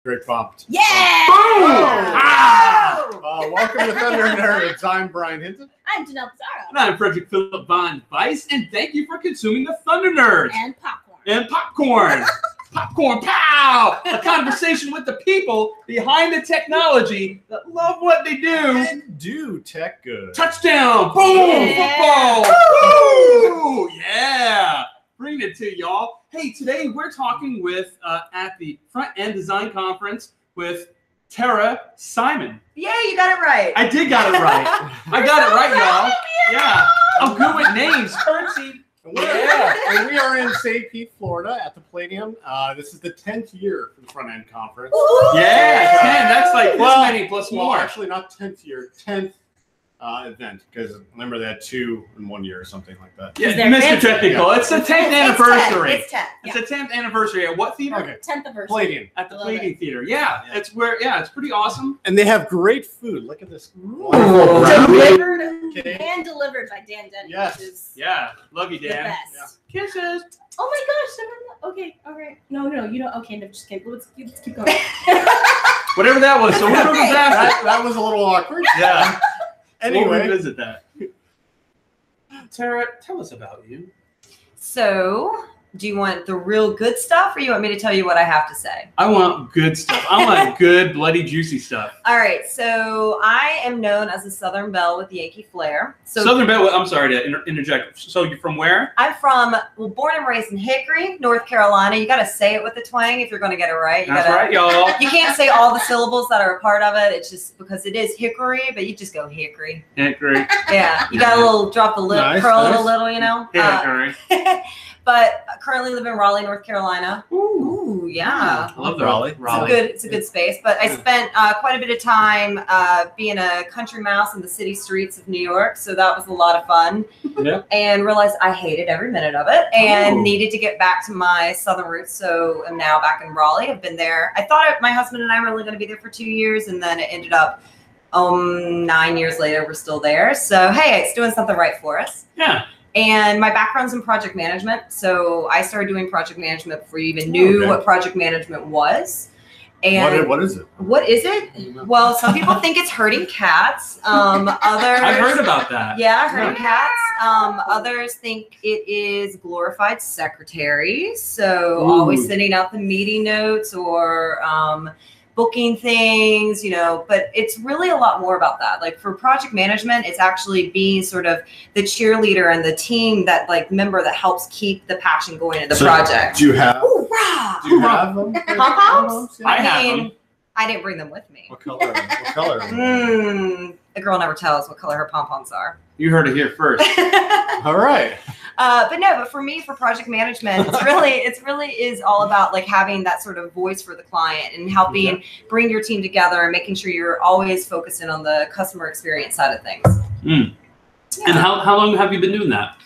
Great pumped. Yeah! Welcome to Thunder Nerds. I'm Brian Hinton. I'm Janelle Pizarro. And I'm Frederick Philip Von Weiss, and thank you for consuming the Thunder Nerds. And popcorn. And popcorn. Popcorn, pow! A conversation with the people behind the technology that love what they do. And do tech good. Touchdown! Boom! Yeah. Football! Woo! Yeah! Bring it to y'all. Hey, today we're talking with at the Front End Design Conference with Tera Simon. Yeah, you got it right. I did got it right. I got it right, y'all. Yeah. I'm good with names. Curtsy. Yeah, and we are in St. Pete, Florida at the Palladium. This is the 10th year for the Front End Conference. Yeah, 10. That's like this many plus more. Actually, not 10th year, 10th event, because remember they had 2 in 1 year or something like that. Yeah, Mr. Technical. Yeah. It's the 10th anniversary. It's 10. It's the 10th anniversary. At what theater? Okay. 10th anniversary. Palladium. At the Palladium Theater. Yeah, Yeah. it's where. Yeah, it's pretty awesome. And they have great food. Look at this. Ooh. Delivered Okay. and delivered by Dan Denny. Yes. Which is Yeah, love you, the Dan. best. Yeah. Kisses. Oh my gosh. Okay, all right. No, you don't. Okay, no, just kidding. Let's keep going. Whatever that was. So we're gonna go back. That was a little awkward. Yeah. We'll Anyway. revisit that. Tera, tell us about you. So, do you want the real good stuff or you want me to tell you what I have to say? I want good stuff. I want good, bloody, juicy stuff. All right. So, I am known as a Southern Belle with Yankee flair. So, Southern Belle. I'm sorry to interject. So you're from where? I'm born and raised in Hickory, North Carolina. You got to say it with the twang if you're going to get it right. That's right, y'all. You can't say all the syllables that are a part of it. It's just because it is Hickory, but you just go Hickory. Hickory. Yeah. You got a little, drop the lip, Nice, curl it nice. a little, you know. Hickory. But I currently live in Raleigh, North Carolina. Ooh, yeah. I love the Raleigh. It's a good space. But I spent quite a bit of time being a country mouse in the city streets of New York. So that was a lot of fun. Yeah. And realized I hated every minute of it and needed to get back to my southern roots. So I'm now back in Raleigh. I've been there. I thought my husband and I were only going to be there for 2 years. And then it ended up 9 years later, we're still there. So, hey, it's doing something right for us. Yeah. And my background's in project management. So I started doing project management before you even knew what project management was. And What is it? what is it? Well, some people think it's herding cats. Others I've heard about that. Yeah, herding cats. Others think it is glorified secretaries. So always sending out the meeting notes or booking things, you know, but it's really a lot more about that. Like for project management, it's actually being sort of the cheerleader and the team that like member that helps keep the passion going in the project. Do you have? Hoorah! Do you have them? Pom-poms? I have them. I didn't bring them with me. What color? What color? A girl never tells what color her pom-poms are. You heard it here first. All right. But for me, for project management, it's really is all about like having that sort of voice for the client and helping bring your team together and making sure you're always focusing on the customer experience side of things. Mm. Yeah. And how long have you been doing that?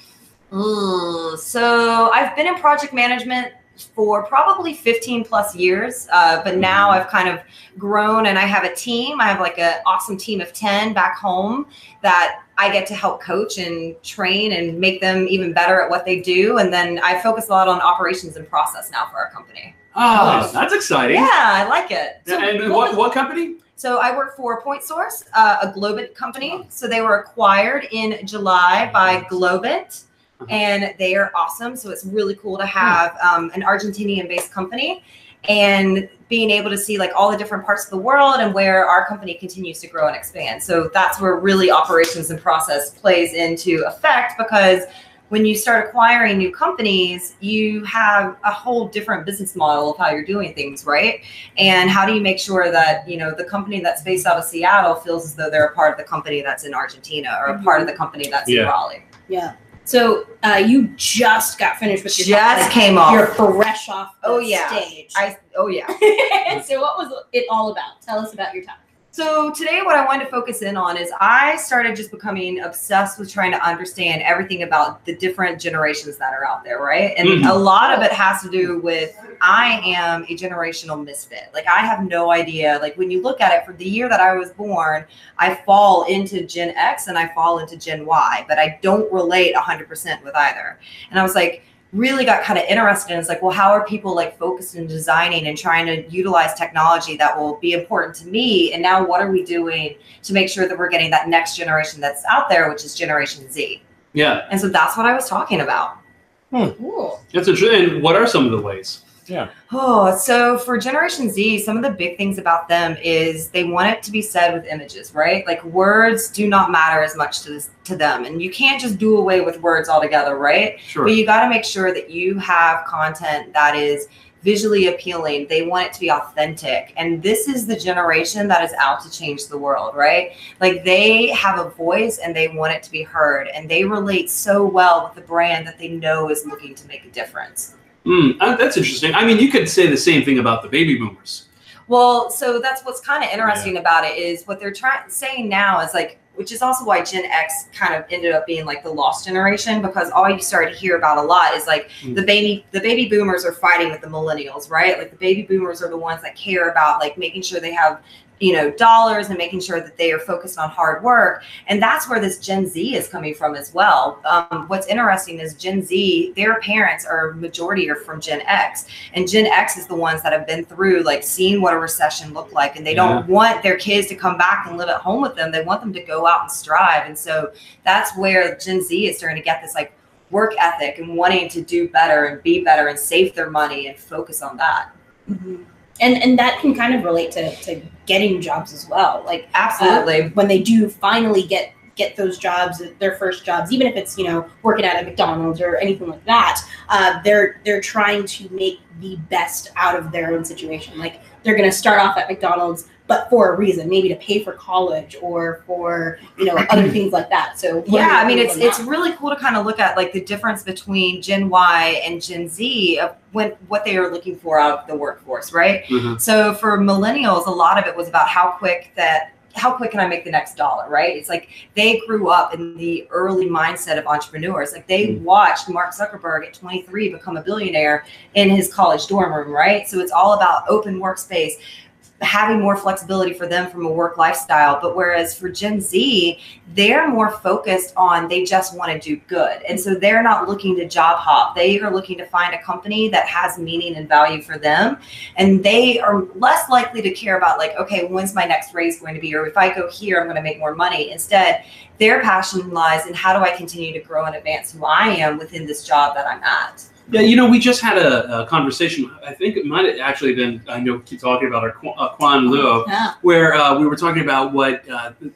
So I've been in project management for probably 15 plus years. But now I've kind of grown and I have a team. I have like an awesome team of 10 back home that I get to help coach and train and make them even better at what they do. And then I focus a lot on operations and process now for our company. Oh, that's exciting. Yeah, I like it. So and what company? So I work for PointSource, a Globant Company. So they were acquired in July by Globant. And they are awesome. So it's really cool to have an Argentinian-based company and being able to see like all the different parts of the world and where our company continues to grow and expand. So that's where really operations and process plays into effect, because when you start acquiring new companies, you have a whole different business model of how you're doing things, right? And how do you make sure that, you know, the company that's based out of Seattle feels as though they're a part of the company that's in Argentina or a part of the company that's in Raleigh? Yeah. So you just got finished with your came off. You're fresh off the stage. So what was it all about? Tell us about your time. So today what I wanted to focus in on is I started just becoming obsessed with trying to understand everything about the different generations that are out there, right? And a lot of it has to do with I am a generational misfit. Like I have no idea. Like when you look at it, for the year that I was born, I fall into Gen X and I fall into Gen Y, but I don't relate 100% with either. And I was like, really got kind of interested in is like, well, how are people like focused in designing and trying to utilize technology that will be important to me? And now what are we doing to make sure that we're getting that next generation that's out there, which is Generation Z? Yeah. And so that's what I was talking about. Cool. That's interesting. And what are some of the ways? Yeah. Oh, so for Generation Z, some of the big things about them is they want it to be said with images, right? Like words do not matter as much to them. And you can't just do away with words altogether, right? Sure. But you got to make sure that you have content that is visually appealing. They want it to be authentic. And this is the generation that is out to change the world, right? Like they have a voice and they want it to be heard. And they relate so well with the brand that they know is looking to make a difference. That's interesting. I mean, you could say the same thing about the baby boomers. Well, so that's what's kind of interesting about it is what they're saying now is like, which is also why Gen X kind of ended up being like the lost generation, because all you started to hear about a lot is like the baby boomers are fighting with the millennials, right? Like the baby boomers are the ones that care about like making sure they have, you know, dollars and making sure that they are focused on hard work. And that's where this Gen Z is coming from as well. What's interesting is Gen Z, their parents are majority are from Gen X, and Gen X is the ones that have been through like seeing what a recession looked like. And they don't want their kids to come back and live at home with them. They want them to go out and strive. And so that's where Gen Z is starting to get this like work ethic and wanting to do better and be better and save their money and focus on that. Mm-hmm. And that can kind of relate to getting jobs as well. Like absolutely, when they do finally get those jobs, their first jobs, even if it's, you know, working at a McDonald's or anything like that, they're trying to make the best out of their own situation. Like they're going to start off at McDonald's, but for a reason, maybe to pay for college or for, you know, other things like that. So yeah, I mean, it's really cool to kind of look at like the difference between Gen Y and Gen Z of what they are looking for out of the workforce, right? Mm-hmm. So for millennials, a lot of it was about how quick can I make the next dollar, right? It's like they grew up in the early mindset of entrepreneurs. Like they watched Mark Zuckerberg at 23 become a billionaire in his college dorm room, right? So it's all about open workspace, having more flexibility for them from a work lifestyle. But whereas for Gen Z, they're more focused on, they just want to do good. And so they're not looking to job hop. They are looking to find a company that has meaning and value for them. And they are less likely to care about like, okay, when's my next raise going to be? Or if I go here, I'm going to make more money. Instead, their passion lies in how do I continue to grow and advance who I am within this job that I'm at. Yeah, you know, we just had a conversation. I think it might have actually been, I know we keep talking about our Quan Luo, where we were talking about what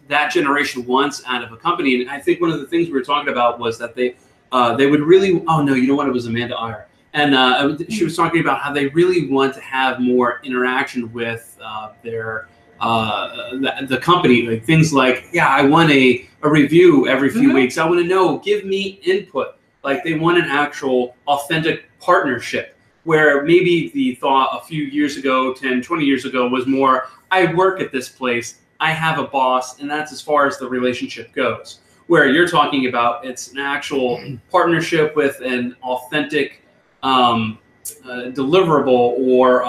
that generation wants out of a company. And I think one of the things we were talking about was that they would really, oh no, you know what, it was Amanda Iyer. And she was talking about how they really want to have more interaction with their the company, like things like, yeah, I want a review every few weeks. I want to know, give me input. Like they want an actual authentic partnership where maybe the thought a few years ago, 10, 20 years ago was more, I work at this place, I have a boss, and that's as far as the relationship goes. Where you're talking about, it's an actual partnership with an authentic deliverable or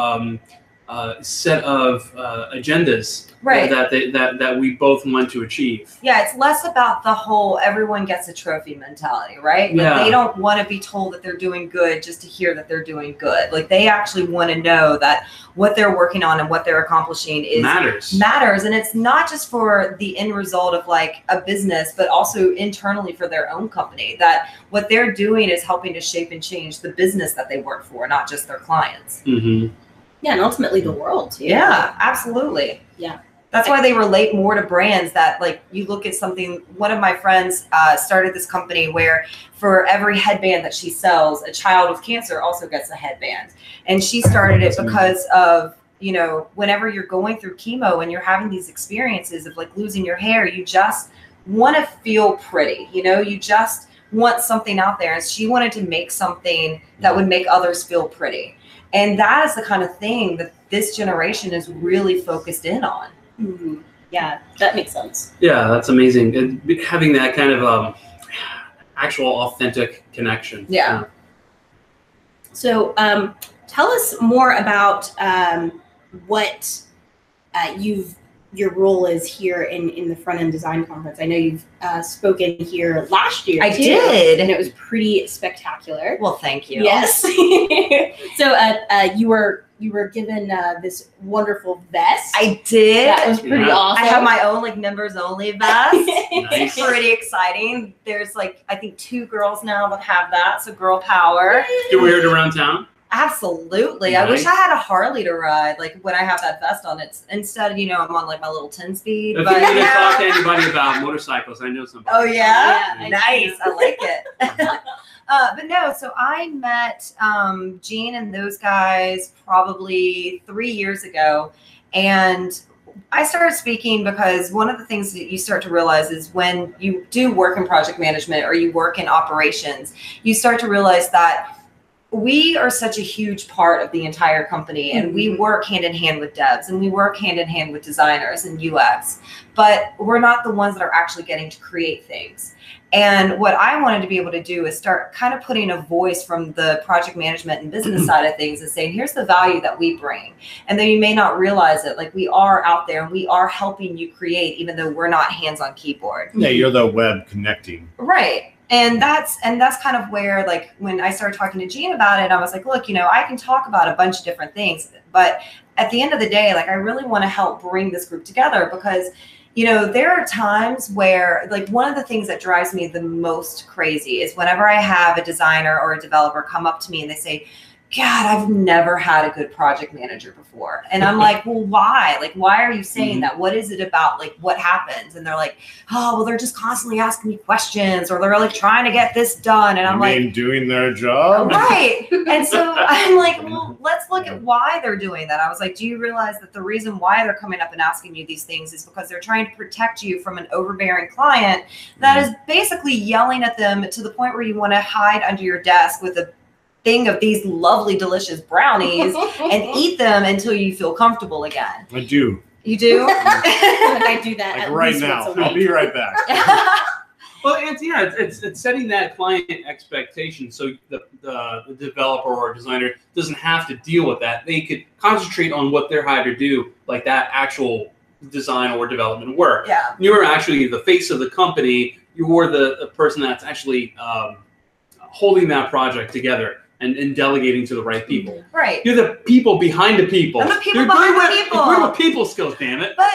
set of agendas that we both want to achieve. Yeah, it's less about the whole everyone gets a trophy mentality, right? Like they don't want to be told that they're doing good just to hear that they're doing good. Like they actually want to know that what they're working on and what they're accomplishing is matters. And it's not just for the end result of like a business, but also internally for their own company, that what they're doing is helping to shape and change the business that they work for, not just their clients. Mm-hmm. Yeah, and ultimately the world too. Yeah, absolutely. Yeah. That's why they relate more to brands that like you look at something. One of my friends started this company where for every headband that she sells, a child with cancer also gets a headband. And she started it because of, you know, whenever you're going through chemo and you're having these experiences of like losing your hair, you just want to feel pretty, you know, you just want something out there. And she wanted to make something that would make others feel pretty. And that is the kind of thing that this generation is really focused in on. Mm-hmm. Yeah, that makes sense. Yeah, that's amazing. And having that kind of actual authentic connection. Yeah. So tell us more about what you've your role is here in the front end design conference. I know you've spoken here last year. I did, and it was pretty spectacular. Well, thank you. Yes. So you were given this wonderful vest. I did. That was pretty awesome. I have my own like members only vest. Nice. Pretty exciting. There's like I think 2 girls now that have that, so girl power. You wear it around town? Absolutely. Nice. I wish I had a Harley to ride, like when I have that vest on. It's instead, I'm on like my little 10-speed. If But you need to talk to anybody about motorcycles, I know somebody. oh yeah, Yeah, nice. I like it. But no, so I met Gene and those guys probably 3 years ago, and I started speaking because one of the things that you start to realize is when you do work in project management or you work in operations, you start to realize that we are such a huge part of the entire company, and we work hand in hand with devs and we work hand in hand with designers and UX, but we're not the ones that are actually getting to create things. And what I wanted to be able to do is start kind of putting a voice from the project management and business side of things and saying, here's the value that we bring. And then you may not realize it, like we are out there and we are helping you create, even though we're not hands on keyboard. Yeah, you're the web connecting. Right. And that's kind of where, like, when I started talking to Gene about it, I was like, look, I can talk about a bunch of different things, but at the end of the day, like, I really want to help bring this group together because, there are times where, like, one of the things that drives me the most crazy is whenever I have a designer or a developer come up to me and they say, God, I've never had a good project manager before. And I'm like, well, why? Like, why are you saying that? What is it about? Like, what happens? And they're like, oh, well, they're just constantly asking me questions, or they're like trying to get this done. And I'm like, doing their job. Right. And so I'm like, well, let's look at why they're doing that. I was like, do you realize that the reason why they're coming up and asking you these things is because they're trying to protect you from an overbearing client that is basically yelling at them to the point where you want to hide under your desk with a thing of these lovely, delicious brownies and eat them until you feel comfortable again. I do. You do? I do that Like at right least now. once a I'll week. be right back. Well, it's setting that client expectation so the developer or designer doesn't have to deal with that. They could concentrate on what they're hired to do, like that actual design or development work. Yeah. You're actually the face of the company. You're the person that's actually holding that project together and delegating to the right people. Right. You're the people behind the people. I'm the people You're behind good the with- people. You're good with people skills, damn it. But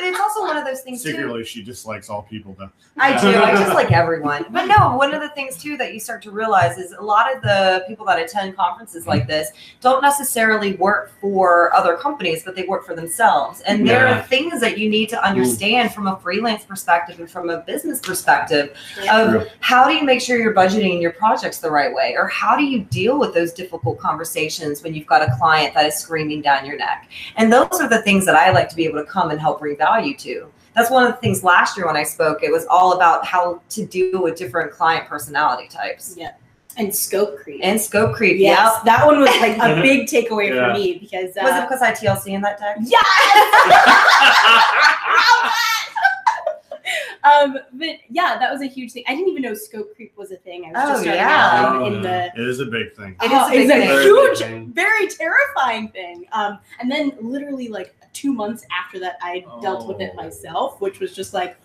it's also one of those things too. Secretly, she dislikes all people, though. I do. I just like everyone. But no, one of the things too that you start to realize is a lot of the people that attend conferences like this don't necessarily work for other companies, but they work for themselves. And there are things that you need to understand from a freelance perspective and from a business perspective of how do you make sure you're budgeting your projects the right way, or how do you deal with those difficult conversations when you've got a client that is screaming down your neck. And those are the things that I like to be able to come and help bring value to. That's one of the things last year when I spoke, it was all about how to deal with different client personality types. Yeah. And scope creep. And scope creep. Yes, Yep. that one was like a big takeaway for me because Was it because I TLC in that text? yes. But yeah, that was a huge thing. I didn't even know scope creep was a thing. I was just starting out in the. It is a big thing. It is a big thing. huge, thing. very terrifying thing. And then literally like 2 months after that, I dealt with it myself, which was just like,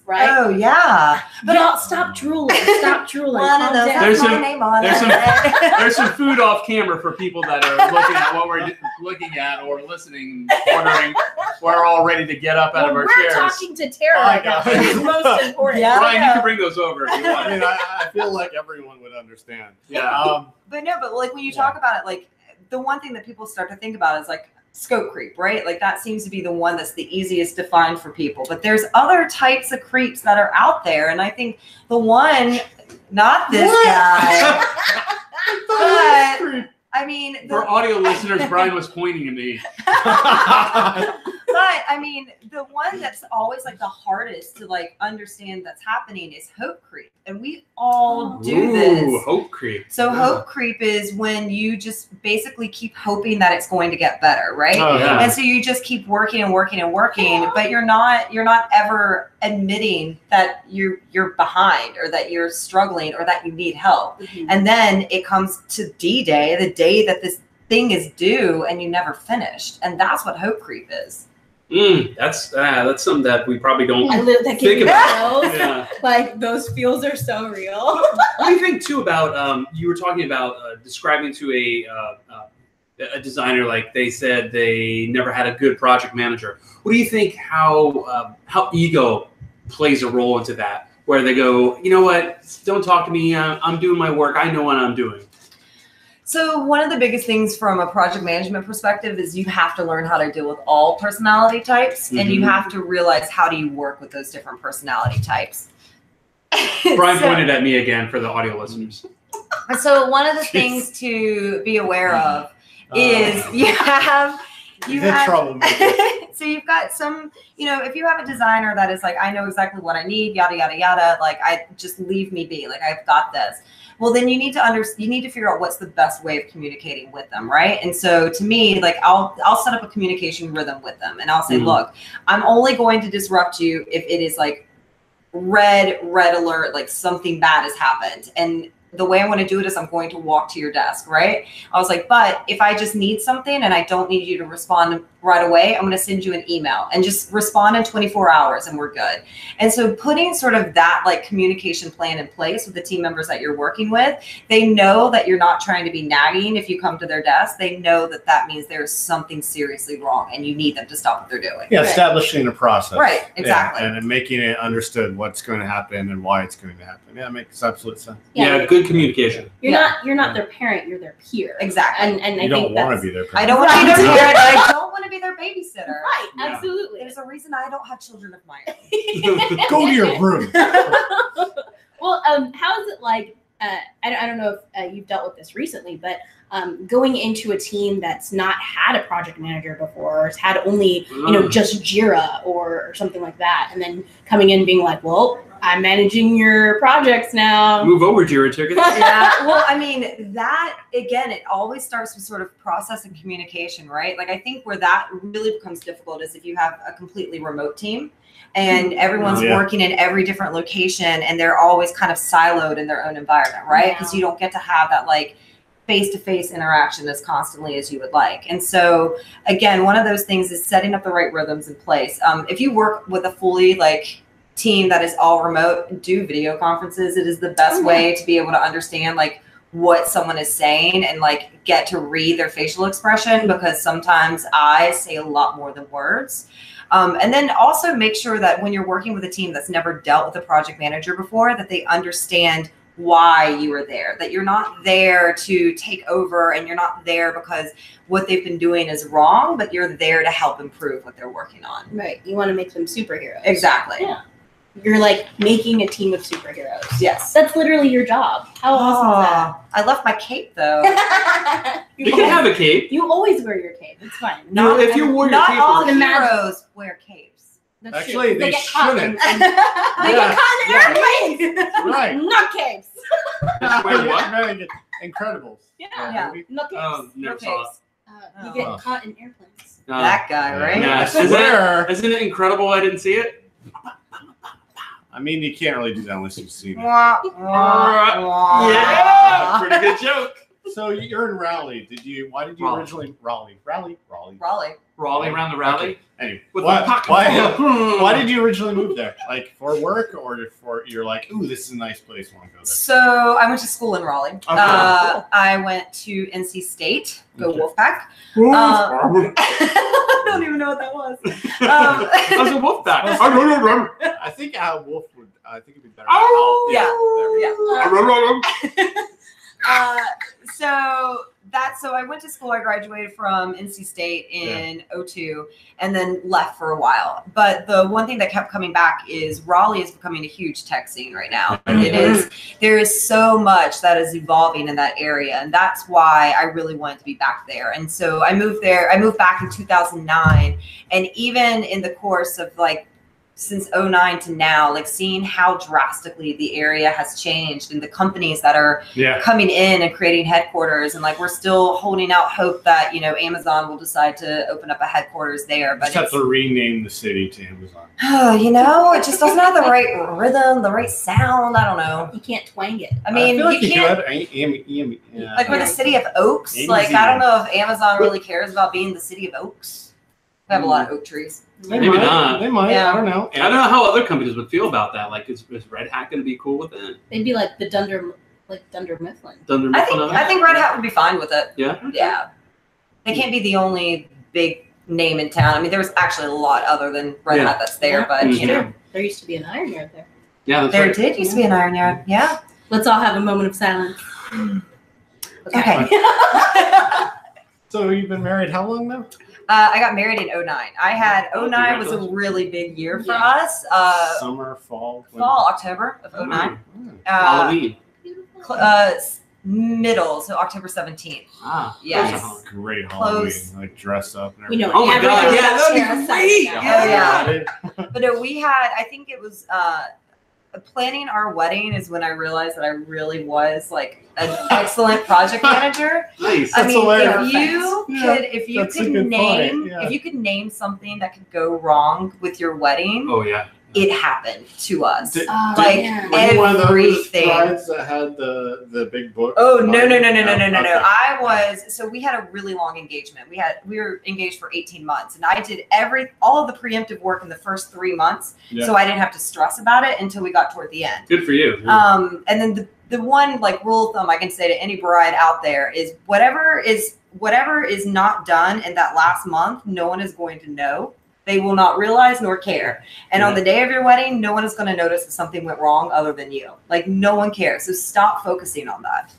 right? Oh yeah. But I'll stop drooling. Stop drooling. One of Calm those down. There's has my some- name on there's it. There's some food off camera for people that are looking at what we're looking at or listening, wondering we're all ready to get up out of our we're chairs. talking to Tara Oh, right now. God. It's most important. Yeah. Brian, you can bring those over if you I want. mean, I feel like everyone would understand. Yeah. But no, but like when you talk about it, like the one thing that people start to think about is like scope creep, right? Like that seems to be the one that's the easiest to find for people. But there's other types of creeps that are out there. And I think the one, not this guy, but I mean, For audio listeners, Brian was pointing at me. but I mean, the one that's always like the hardest to like understand that's happening is hope creep. And we all do this. Hope creep. So hope creep is when you just basically keep hoping that it's going to get better, right? Oh, yeah. And so you just keep working and working and working, but you're not ever admitting that you're behind or that you're struggling or that you need help. And then it comes to D-Day, the day that this thing is due, and you never finished. And that's what hope creep is. That's something that we probably don't that think about. yeah. Like those feels are so real. What do you think too about you were talking about describing to a designer, like they said they never had a good project manager. What do you think how ego plays a role into that, where they go, you know what, don't talk to me, I'm doing my work, I know what I'm doing? So one of the biggest things from a project management perspective is you have to learn how to deal with all personality types, and you have to realize how do you work with those different personality types. Brian pointed at me again for the audio listeners. So one of the things to be aware of is you have so you've got some, if you have a designer that is like, I know exactly what I need, yada yada yada, like I just leave me be, like I've got this. Well, then you need to figure out what's the best way of communicating with them, right? And so to me, like I'll set up a communication rhythm with them, and I'll say, look, I'm only going to disrupt you if it is like red alert, like something bad has happened. And the way I'm going to do it is I'm going to walk to your desk, right? I was like, but if I just need something and I don't need you to respond right away, I'm going to send you an email and just respond in 24 hours and we're good. And so putting sort of that like communication plan in place with the team members that you're working with, they know that you're not trying to be nagging if you come to their desk. They know that that means there's something seriously wrong and you need them to stop what they're doing. Yeah, establishing a process. Right, exactly. Yeah, and making it understood what's going to happen and why it's going to happen. Yeah, it makes absolute sense. Yeah, good communication. You're not their parent, you're their peer. Exactly. And you don't want to be their parent. I don't want to be their parent. I don't want to be their babysitter. Right, absolutely. There's a reason I don't have children of my own. Go to your room. Well, how is it like, I don't know if you've dealt with this recently, but going into a team that's not had a project manager before, or has had only, just Jira or something like that, and then coming in being like, well, I'm managing your projects now. Move over, Jira tickets. Yeah, well, I mean, that, again, it always starts with sort of process and communication, right? Like, I think where that really becomes difficult is if you have a completely remote team and everyone's working in every different location and they're always kind of siloed in their own environment, right? Because you don't get to have that, like, face-to-face interaction as constantly as you would like. And so, again, one of those things is setting up the right rhythms in place. If you work with a fully, like, team that is all remote, do video conferences. It is the best way to be able to understand like what someone is saying and like get to read their facial expression, because sometimes eyes say a lot more than words. And then also make sure that when you're working with a team that's never dealt with a project manager before, that they understand why you are there, that you're not there to take over and you're not there because what they've been doing is wrong, but you're there to help improve what they're working on. Right. You want to make them superheroes. Exactly. Yeah. You're like making a team of superheroes. Yes. That's literally your job. How awesome is that? I left my cape though. You can have a cape. You always wear your cape. It's fine. No, if you wore your cape. Not all heroes wear capes. That's actually, true. they get caught shouldn't. They get caught in airplanes. Right. Not capes. Wait, what? Incredibles. Yeah. No capes. Oh, never saw it. You get caught in airplanes. That guy, right? Yeah. Isn't it incredible I didn't see it? I mean, you can't really do that unless you've seen it. Yeah, pretty good joke. So you're in Raleigh. Why did you originally Raleigh around the Raleigh? Anyway, With why did you originally move there? Like for work, or for you're like, ooh, this is a nice place, I want to go there. So I went to school in Raleigh. Okay. I went to NC State. Go Wolfpack. I don't even know what that was. I was a Wolfpack. I think Wolf would. I think it'd be better. Oh, So I went to school. I graduated from NC State in 2002 and then left for a while. But the one thing that kept coming back is Raleigh is becoming a huge tech scene right now. There is so much that is evolving in that area. And that's why I really wanted to be back there. And so I moved there. I moved back in 2009. And even in the course of like, since 2009 to now, like seeing how drastically the area has changed and the companies that are coming in and creating headquarters, and like we're still holding out hope that Amazon will decide to open up a headquarters there. But just have to rename the city to Amazon. It just doesn't have the right rhythm, the right sound. I don't know. You can't twang it. I mean, I feel you can't. Like we're the city of Oaks. Like I don't know if Amazon really cares about being the city of Oaks. We have a lot of oak trees. Maybe not. They might. Yeah. I don't know. I don't know how other companies would feel about that. Like, is Red Hat going to be cool with it? They'd be like the Dunder Mifflin. Dunder I Mifflin of it? think Red Hat would be fine with it. Yeah. Yeah. They can't be the only big name in town. I mean, there was actually a lot other than Red Hat that's there, but you know. There used to be an iron yard there. Yeah, that's There right. did used to be an iron yard. Yeah. Let's all have a moment of silence. Okay. So you've been married how long now? I got married in 09. I had 09 was a really big year for us. Summer, fall. Fall, October of 09. Halloween. Middle, so October 17th. Ah, Yes. those are Great Close. Halloween, like dress up and We everything. know Oh my God, everything yeah, about that'd be Tera great. Simon. Yeah. But no, we had, I think it was planning our wedding is when I realized that I really was like an excellent project manager. Nice. I That's mean, hilarious. if you That's a could good name point, yeah. if you could name something that could go wrong with your wedding, Oh yeah. it happened to us. Did- Like yeah. Were you one of those everything. brides that had the big book? Oh no. Okay. I was so we had a really long engagement. We were engaged for 18 months and I did all of the preemptive work in the first 3 months. Yeah. So I didn't have to stress about it until we got toward the end. Good for you. And then the one like rule of thumb I can say to any bride out there is whatever is not done in that last month, no one is going to know. They will not realize nor care. And on the day of your wedding, no one is going to notice that something went wrong other than you. Like no one cares. So stop focusing on that.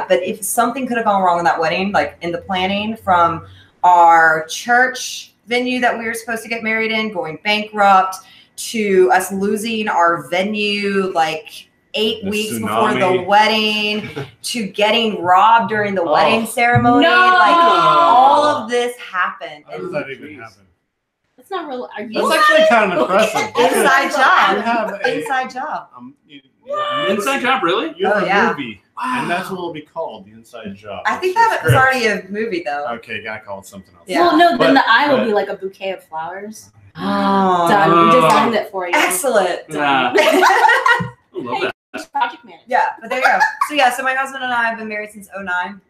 But if something could have gone wrong in that wedding, like in the planning from our church venue that we were supposed to get married in, going bankrupt, to us losing our venue, like 8 The weeks before the tsunami. wedding, to getting robbed during the wedding ceremony. No! Like all of this happened. How does that even happen? That's not real. Are you? That's actually kind of impressive. Inside You job. have a, Inside job. Inside job, really? You have Oh, a yeah. movie, and that's what it'll be called, the Inside Job. I think It's that was script. already a movie though. Okay, gotta call it something else. Yeah. Well, no. But- Then the eye will but- be like a bouquet of flowers. Oh, Done. We designed it for you. excellent. Yeah. I love that. Project manager. Yeah, but there you go. So my husband and I have been married since 09.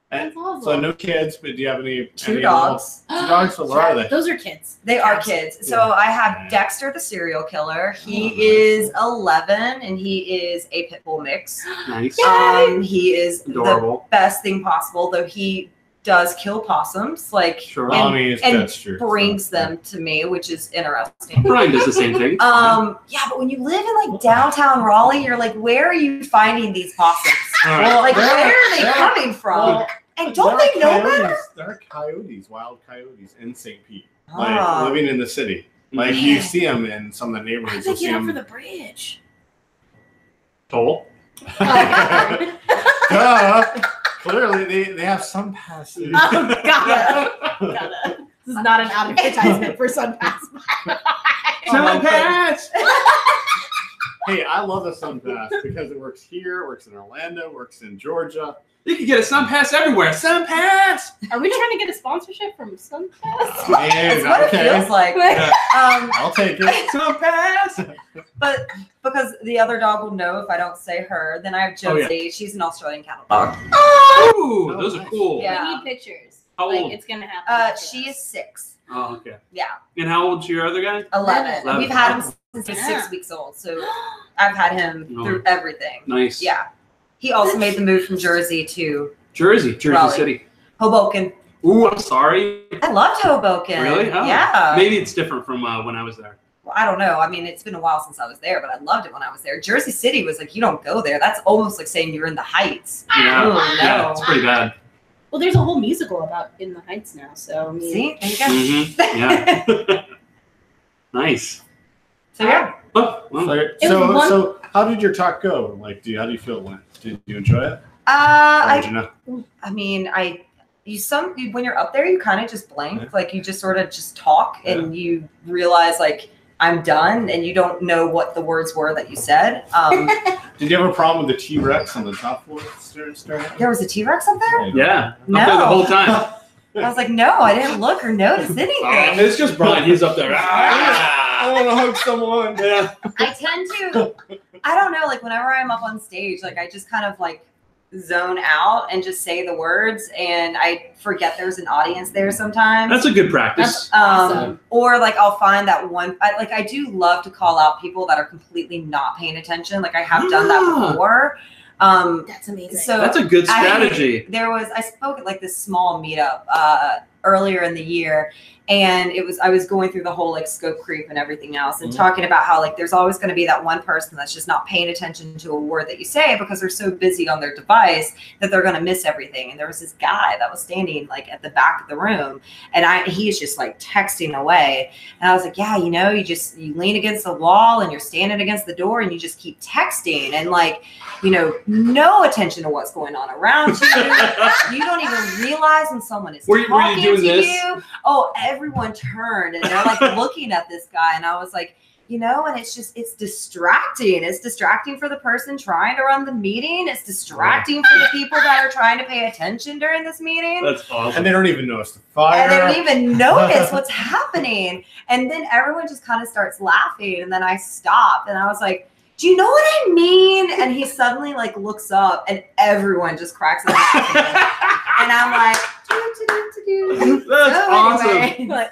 And- That's awesome. so no kids, but do you have any? Two any dogs. Little, 2 dogs. So what are they? Those are kids. They are kids. So I have Dexter, the serial killer. He is 11 and he is a pit bull mix. Nice. He is Adorable. the best thing possible, though he does kill possums, like Sure. Well, I mean, and that's true. brings them to me, which is interesting. Brian does the same thing. Yeah, but when you live in like downtown Raleigh, you're like, where are you finding these possums? All right. Like, There- where are they there- coming from? well, And don't there they are know better? coyotes- There are coyotes, wild coyotes in St. Pete, like Ah. living in the city. Like you Man. see them in some of the How neighborhoods. did they You'll see get over them. the bridge? Toll. Duh. Clearly, they have some passes. Oh, got it. This is not an advertisement for Sunpass. Sun Pass. Hey, I love the Sun Pass because it works here, it works in Orlando, works in Georgia. You can get a Sun Pass everywhere. Sun Pass. Are we trying to get a sponsorship from Sunpass? Man, That's what it okay. feels like. Yeah. I'll take it. Sun Pass. But because the other dog will know if I don't say her, then I have Oh, yeah. Josie. She's an Australian cattle dog. Ooh, those are cool. Yeah. We need pictures. How Like old? it's gonna happen. She is 6. Oh, okay. Yeah, And how old's your other guy? 11. 11. We've had him since he's Yeah. 6 weeks old, so I've had him Oh. through everything. Nice. Yeah. He also made the move from Jersey to Jersey Raleigh. City. Hoboken. Ooh, I'm sorry. I loved Hoboken. Really? Oh. Yeah. Maybe it's different from when I was there. Well, I don't know. I mean, it's been a while since I was there, but I loved it when I was there. Jersey City was like, you don't go there. That's almost like saying you're in the Heights. Yeah. Oh, Yeah, no. it's pretty bad. Well, there's a whole musical about In the Heights now, so I mean, See? There you go. Mm-hmm. Yeah. Nice. So, yeah. Oh, well, It was one- So how did your talk go? Like, how do you feel it went? Did you enjoy it? Or I did you not? mean, when you're up there, you kind of just blank. Yeah. Like you just sort of just talk and you realize like I'm done and you don't know what the words were that you said. Did you have a problem with the T-Rex on the top floor? There was a T-Rex up there? yeah. No. Up there the whole time. I was like, no, I didn't look or notice anything. It's just Brian. He's up there. I want to hug someone. Yeah. I tend to, I don't know, like whenever I'm up on stage, like I just kind of like zone out and just say the words, and I forget there's an audience there sometimes. That's a good practice. That's awesome. Or like I'll find that one. I do love to call out people that are completely not paying attention. Like I have done that before. That's amazing. So that's a good strategy. I spoke at like this small meetup earlier in the year, and I was going through the whole like scope creep and everything else, and talking about how like there's always going to be that one person that's just not paying attention to a word that you say because they're so busy on their device that they're going to miss everything. And there was this guy that was standing like at the back of the room, and he's just like texting away, and I was like, yeah, you know, you lean against the wall and you're standing against the door and you just keep texting, and like, you know, no attention to what's going on around you. You don't even realize when someone is talking to you. Oh, everyone turned and they're like looking at this guy, and I was like, you know, and it's distracting. It's distracting for the person trying to run the meeting. It's distracting for the people that are trying to pay attention during this meeting. That's awesome. And they don't even notice the fire. And they don't even notice what's happening. And then everyone just kind of starts laughing, and then I stopped and I was like, do you know what I mean? And he suddenly like looks up and everyone just cracks up. And I'm like, that's awesome. Like,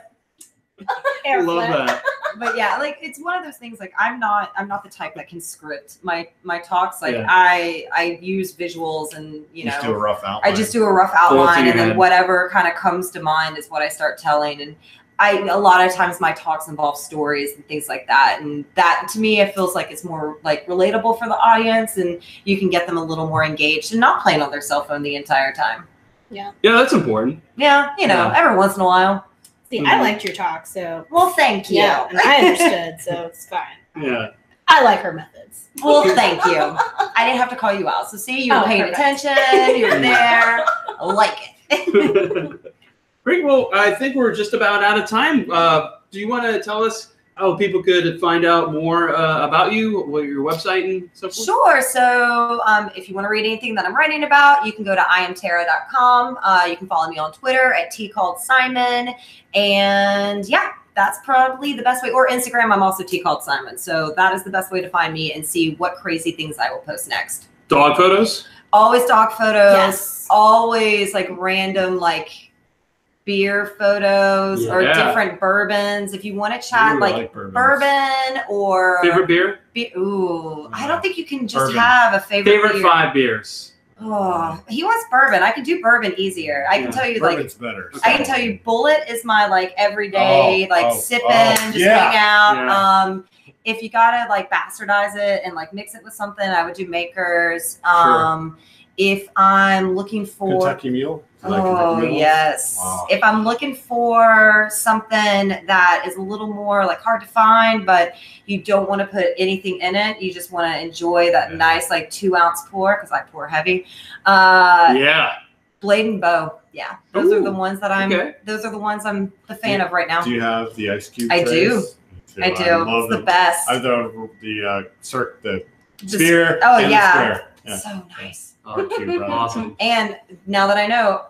I love that. But yeah, like it's one of those things. Like I'm not the type that can script my talks. Like Yeah. I use visuals, and you know, Just do a rough outline. I just do a rough outline, and then whatever kind of comes to mind is what I start telling. And a lot of times my talks involve stories and things like that. And that to me, it feels like it's more like relatable for the audience, and you can get them a little more engaged and not playing on their cell phone the entire time. Yeah. Yeah, that's important. Yeah, you know, every once in a while. See, I liked your talk, so. Well, thank you. Yeah, and I understood, so it's fine. Yeah. I like her methods. Well, thank you. I didn't have to call you out. So see, you were paying attention. You were there. I like it. Great. Well, I think we're just about out of time. Do you want to tell us how people could find out more about you, what your website and so forth? Sure. So if you want to read anything that I'm writing about, you can go to iamtera.com. You can follow me on Twitter at @tcalledsimon. And yeah, that's probably the best way. Or Instagram, I'm also tcalledsimon. So that is the best way to find me and see what crazy things I will post next. Dog photos? Always dog photos. Yes. Always like random like beer photos or different bourbons. If you want to chat like bourbon or favorite beer. Ooh, I don't think you can just have a favorite beer. 5 beers. Oh, he wants bourbon. I can do bourbon easier. I can tell you Bourbon's better. I can tell you Bullet is my like everyday sipping, just hang out. Yeah. If you gotta like bastardize it and like mix it with something, I would do Makers. If I'm looking for Kentucky Mule. Oh, yes. Wow. If I'm looking for something that is a little more like hard to find, but you don't want to put anything in it, you just want to enjoy that nice like 2-ounce pour, because I pour heavy. Blade and Bow. Yeah. Those are the ones that those are the ones I'm the fan of right now. Do you have the ice cube I trays? do. I do. It's the best. I do the sphere. Oh, and yeah. the square. Yeah. So nice. Oh, cute, awesome. And now that I know,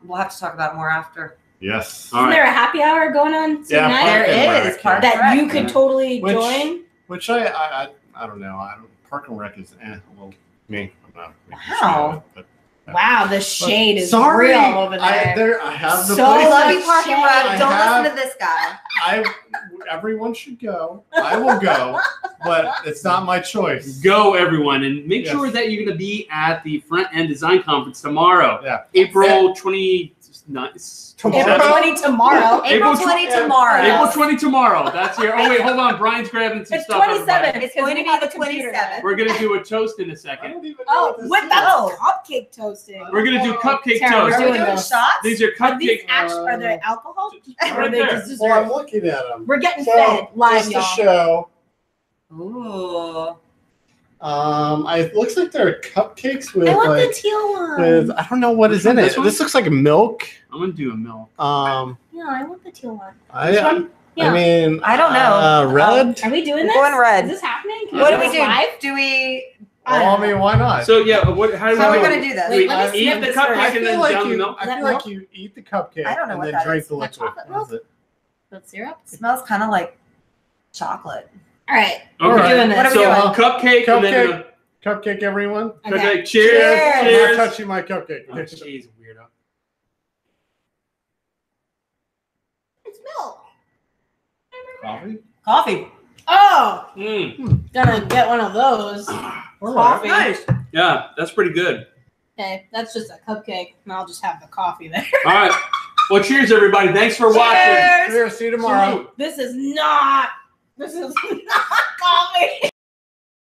we'll have to talk about it more after. Yes. Isn't there a happy hour going on tonight? There is. That you could totally join? Which I don't know. Park and Rec is well, me. I'm not. Wow. Wow, the shade is real over there. I have the so place. Love you, Park and Rec. Don't listen to this guy. Everyone should go. I will go, but it's not my choice. Go, everyone, and make sure that you're going to be at the Front End Design Conference tomorrow. Yeah. April 29th. April 20 tomorrow. April 20 tomorrow. April 20 tomorrow. That's here. Oh, wait, hold on. Brian's grabbing some stuff. 27. It's going to be the 27th. We're going to do a toast in a second. That's cupcake toasting. We're going to do cupcake Tara, toast. we're doing shots? These are cupcake. Are they alcohol? Or are they there. just dessert? Well, I'm looking at them. We're getting fed live, just y'all. to show. Ooh. It looks like they're cupcakes with I want like the teal one. with I don't know what is in it. This one? This looks like milk. I'm going to do a milk. Yeah, I want the teal one. I Yeah. mean, I don't know. Red. Are we doing this? Going red. Is this happening? What do we this do? live? Do we? Well, I mean, why not? So, yeah, how are we going to do this? Wait, let me eat sniff the this cupcake first. I and feel then like down the you. milk? I feel like you eat the cupcake I don't know and what then that drink is. the liquid. Chocolate milk? That's it. With syrup? It smells kind of like chocolate. All right. Okay. We're doing this. What are we So, doing? cupcake and then Cupcake, everyone. Okay. Cheers. Cheers. I'm Cheers. not touching my cupcake. Oh, jeez, weirdo. It's milk. Coffee? Coffee. Oh, Mm. gonna get one of those. All Coffee. Nice. Yeah, that's pretty good. Okay, that's just a cupcake, and I'll just have the coffee there. All right. Well, cheers, everybody. Thanks for watching. Cheers. Cheers. See you tomorrow. Salute. This is not. This is not.